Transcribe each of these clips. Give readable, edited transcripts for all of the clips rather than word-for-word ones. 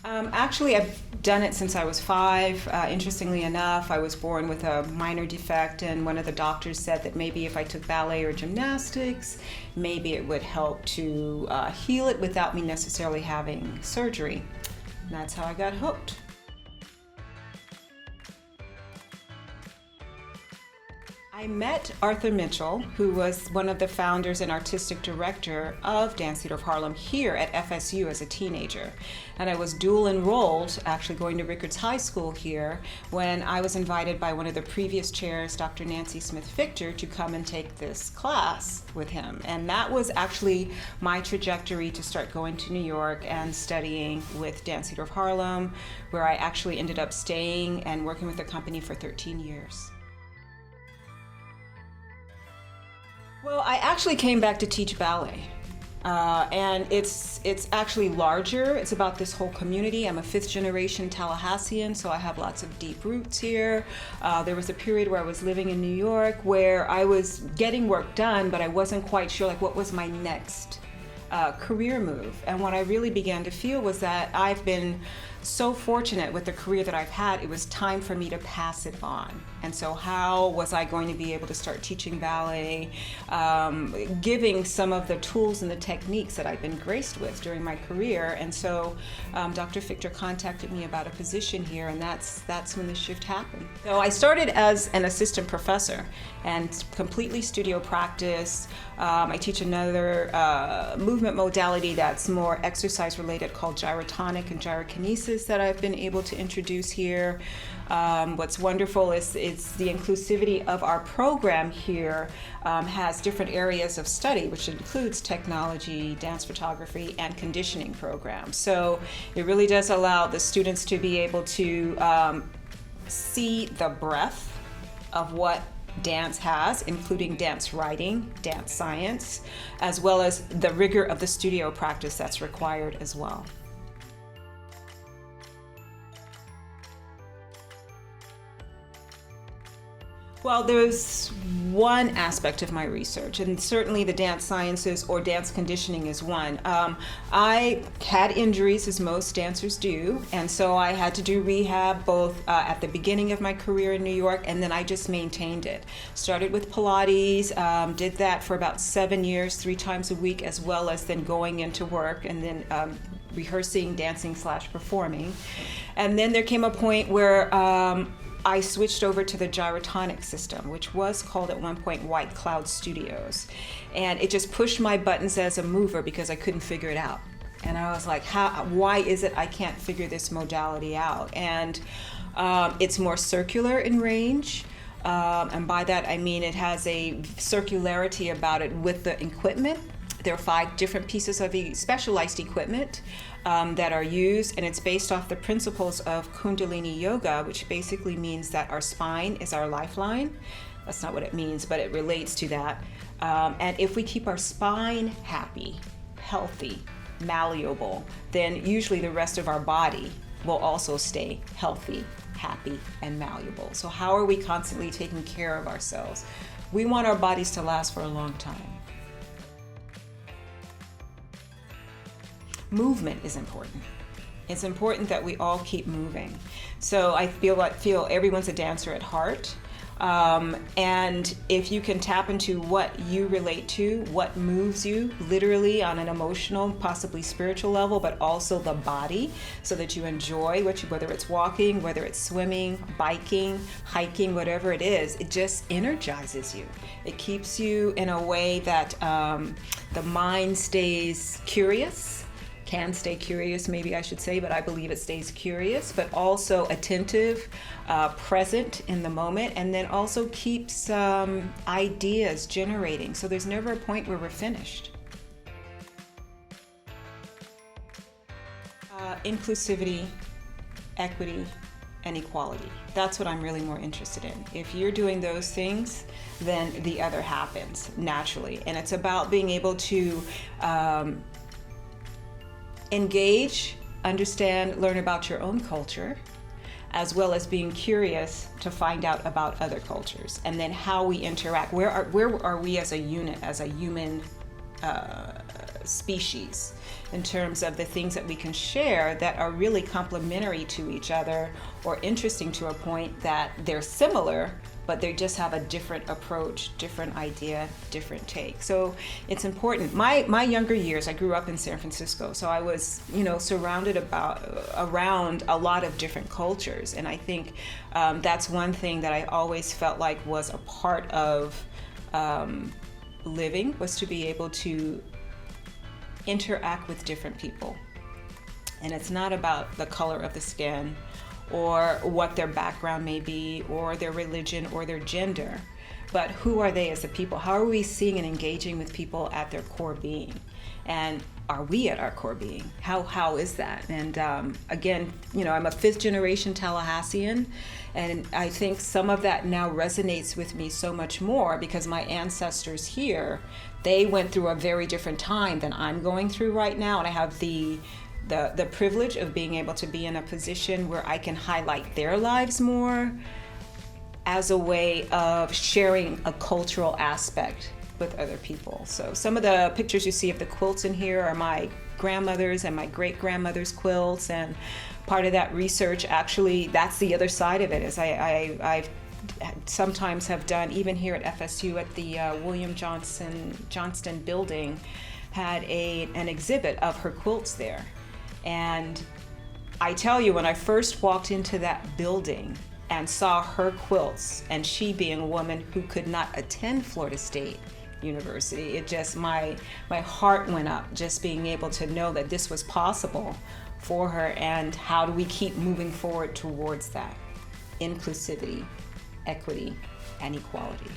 Actually, I've done it since I was 5. Interestingly enough, I was born with a minor defect, and one of the doctors said that maybe if I took ballet or gymnastics, maybe it would help to heal it without me necessarily having surgery. And that's how I got hooked. I met Arthur Mitchell, who was one of the founders and artistic director of Dance Theater of Harlem here at FSU as a teenager. And I was dual enrolled, actually going to Rickards High School here, when I was invited by one of the previous chairs, Dr. Nancy Smith-Victor, to come and take this class with him. And that was actually my trajectory to start going to New York and studying with Dance Theater of Harlem, where I actually ended up staying and working with the company for 13 years. Well, I actually came back to teach ballet, and it's actually larger. It's about this whole community. I'm a 5th generation Tallahassean, so I have lots of deep roots here. There was a period where I was living in New York where I was getting work done, but I wasn't quite sure what was my next career move. And what I really began to feel was that I've been so fortunate with the career that I've had, it was time for me to pass it on. And so how was I going to be able to start teaching ballet, giving some of the tools and the techniques that I've been graced with during my career? And so Dr. Victor contacted me about a position here, and that's when the shift happened. So I started as an assistant professor and completely studio practice. I teach another movement modality that's more exercise related called gyrotonic and gyrokinesis that I've been able to introduce here. What's wonderful is the inclusivity of our program here has different areas of study, which includes technology, dance photography, and conditioning programs. So it really does allow the students to be able to see the breadth of what dance has, including dance writing, dance science, as well as the rigor of the studio practice that's required as well. Well, there's one aspect of my research, and certainly the dance sciences or dance conditioning is one. I had injuries, as most dancers do, and so I had to do rehab both at the beginning of my career in New York, and then I just maintained it. Started with Pilates, did that for about 7 years, 3 times a week, as well as then going into work and then rehearsing, dancing / performing. And then there came a point where I switched over to the gyrotonic system, which was called at one point White Cloud Studios. And it just pushed my buttons as a mover because I couldn't figure it out. And I was like, why is it I can't figure this modality out? And it's more circular in range. And by that, I mean it has a circularity about it with the equipment. There are 5 different pieces of specialized equipment that are used, and it's based off the principles of Kundalini Yoga, which basically means that our spine is our lifeline. That's not what it means, but it relates to that. And if we keep our spine happy, healthy, malleable, then usually the rest of our body will also stay healthy, happy, and malleable. So how are we constantly taking care of ourselves? We want our bodies to last for a long time. Movement is important. It's important that we all keep moving. So I feel everyone's a dancer at heart. And if you can tap into what you relate to, what moves you literally on an emotional, possibly spiritual level, but also the body, so that you enjoy whether it's walking, whether it's swimming, biking, hiking, whatever it is, it just energizes you. It keeps you in a way that the mind stays curious. Can stay curious, maybe I should say, but I believe it stays curious, but also attentive, present in the moment, and then also keeps ideas generating. So there's never a point where we're finished. Inclusivity, equity, and equality. That's what I'm really more interested in. If you're doing those things, then the other happens naturally. And it's about being able to engage, understand, learn about your own culture, as well as being curious to find out about other cultures, and then how we interact. Where are we as a unit, as a human species in terms of the things that we can share that are really complementary to each other or interesting to a point that they're similar, but they just have a different approach, different idea, different take. So it's important. My younger years, I grew up in San Francisco, so I was, surrounded around a lot of different cultures, and I think that's one thing that I always felt like was a part of living, was to be able to interact with different people. And it's not about the color of the skin or what their background may be or their religion or their gender, but who are they as a people? How are we seeing and engaging with people at their core being? And are we at our core being? How is that? And again, I'm a fifth generation Tallahassean, and I think some of that now resonates with me so much more because my ancestors here, they went through a very different time than I'm going through right now, and I have the privilege of being able to be in a position where I can highlight their lives more as a way of sharing a cultural aspect with other people. So some of the pictures you see of the quilts in here are my grandmother's and my great-grandmother's quilts, and part of that research, actually, that's the other side of it, is I sometimes have done, even here at FSU at the William Johnston building, had an exhibit of her quilts there. And I tell you, when I first walked into that building and saw her quilts, and she being a woman who could not attend Florida State University, it just, my heart went up just being able to know that this was possible for her, and how do we keep moving forward towards that inclusivity, equity, and equality.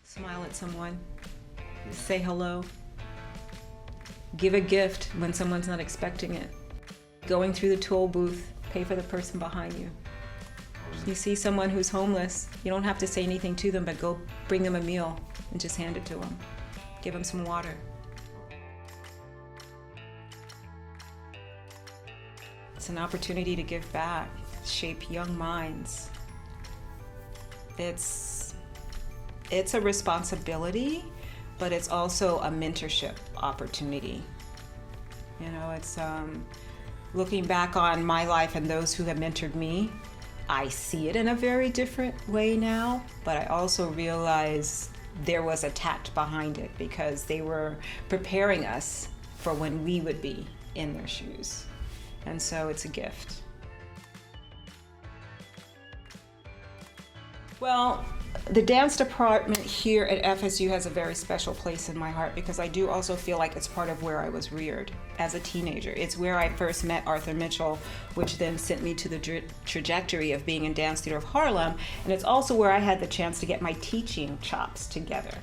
Smile at someone, say hello, give a gift when someone's not expecting it. Going through the toll booth, pay for the person behind you. You see someone who's homeless, you don't have to say anything to them, but go bring them a meal and just hand it to them. Give them some water. It's an opportunity to give back, shape young minds. It's a responsibility, but it's also a mentorship opportunity. It's looking back on my life and those who have mentored me, I see it in a very different way now, but I also realize there was a tact behind it because they were preparing us for when we would be in their shoes. And so it's a gift. Well, the dance department here at FSU has a very special place in my heart because I do also feel like it's part of where I was reared as a teenager. It's where I first met Arthur Mitchell, which then sent me to the trajectory of being in Dance Theater of Harlem. And it's also where I had the chance to get my teaching chops together,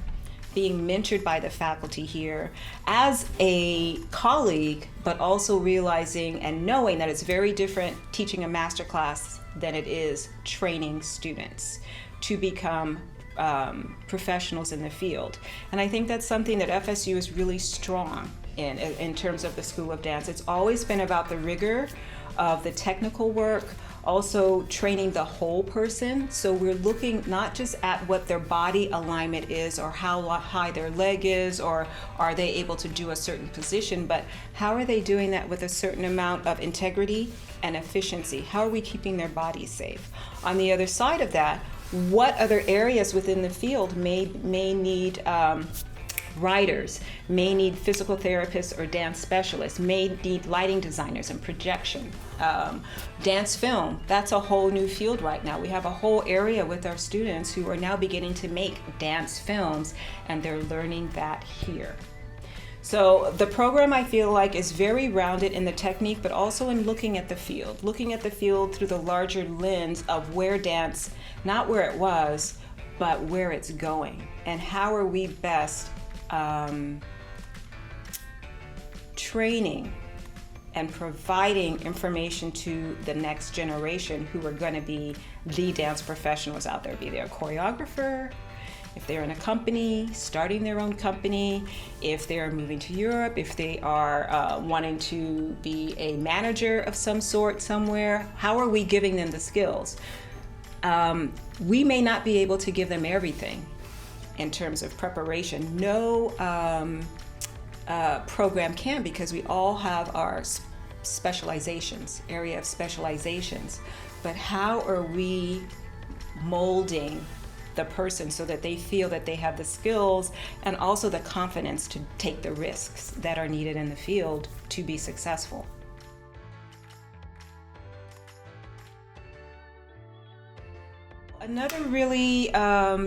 being mentored by the faculty here as a colleague, but also realizing and knowing that it's very different teaching a master class than it is training students to become professionals in the field. And I think that's something that FSU is really strong in terms of the School of Dance. It's always been about the rigor of the technical work, also training the whole person. So we're looking not just at what their body alignment is or how high their leg is or are they able to do a certain position, but how are they doing that with a certain amount of integrity and efficiency? How are we keeping their bodies safe? On the other side of that, what other areas within the field may need writers, may need physical therapists or dance specialists, may need lighting designers and projection. Dance film, that's a whole new field right now. We have a whole area with our students who are now beginning to make dance films, and they're learning that here. So the program, I feel like, is very rounded in the technique, but also in looking at the field through the larger lens of where dance, not where it was, but where it's going, and how are we best training and providing information to the next generation who are going to be the dance professionals out there, be they a choreographer, if they're in a company, starting their own company, if they're moving to Europe, if they are wanting to be a manager of some sort somewhere. How are we giving them the skills? We may not be able to give them everything in terms of preparation. No program can, because we all have our specializations, area of specializations. But how are we molding the person so that they feel that they have the skills and also the confidence to take the risks that are needed in the field to be successful? Another really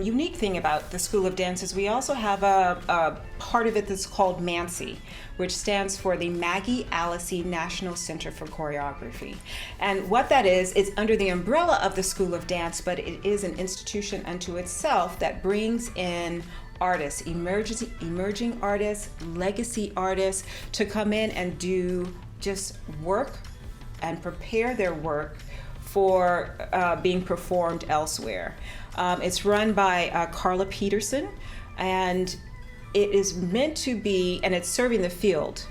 unique thing about the School of Dance is we also have a part of it that's called MANCI, which stands for the Maggie Allison National Center for Choreography. And what that is under the umbrella of the School of Dance, but it is an institution unto itself that brings in artists, emerging artists, legacy artists, to come in and do just work and prepare their work for being performed elsewhere. It's run by Carla Peterson, and it is meant to be, and it's serving the field.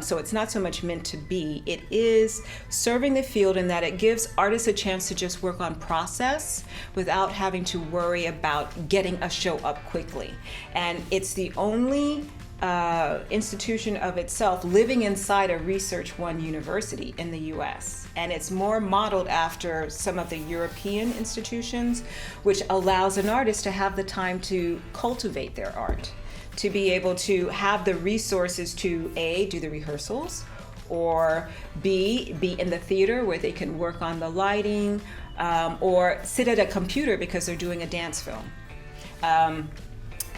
So it's not so much meant to be, it is serving the field in that it gives artists a chance to just work on process without having to worry about getting a show up quickly. And it's the only institution of itself living inside a Research One university in the US. And it's more modeled after some of the European institutions, which allows an artist to have the time to cultivate their art, to be able to have the resources to A, do the rehearsals, or B, be in the theater where they can work on the lighting, or sit at a computer because they're doing a dance film.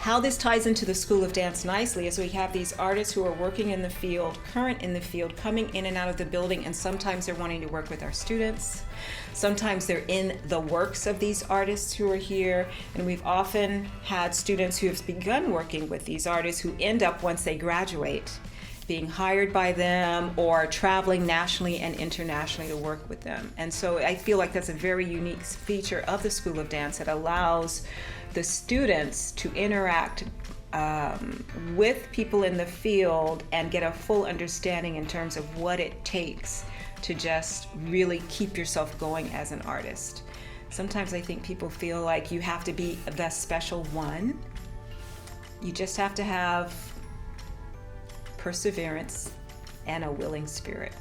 How this ties into the School of Dance nicely is we have these artists who are working in the field, current in the field, coming in and out of the building, and sometimes they're wanting to work with our students. Sometimes they're in the works of these artists who are here, and we've often had students who have begun working with these artists who end up, once they graduate, being hired by them or traveling nationally and internationally to work with them. And so I feel like that's a very unique feature of the School of Dance that allows the students to interact with people in the field and get a full understanding in terms of what it takes to just really keep yourself going as an artist. Sometimes I think people feel like you have to be the special one. You just have to have perseverance and a willing spirit.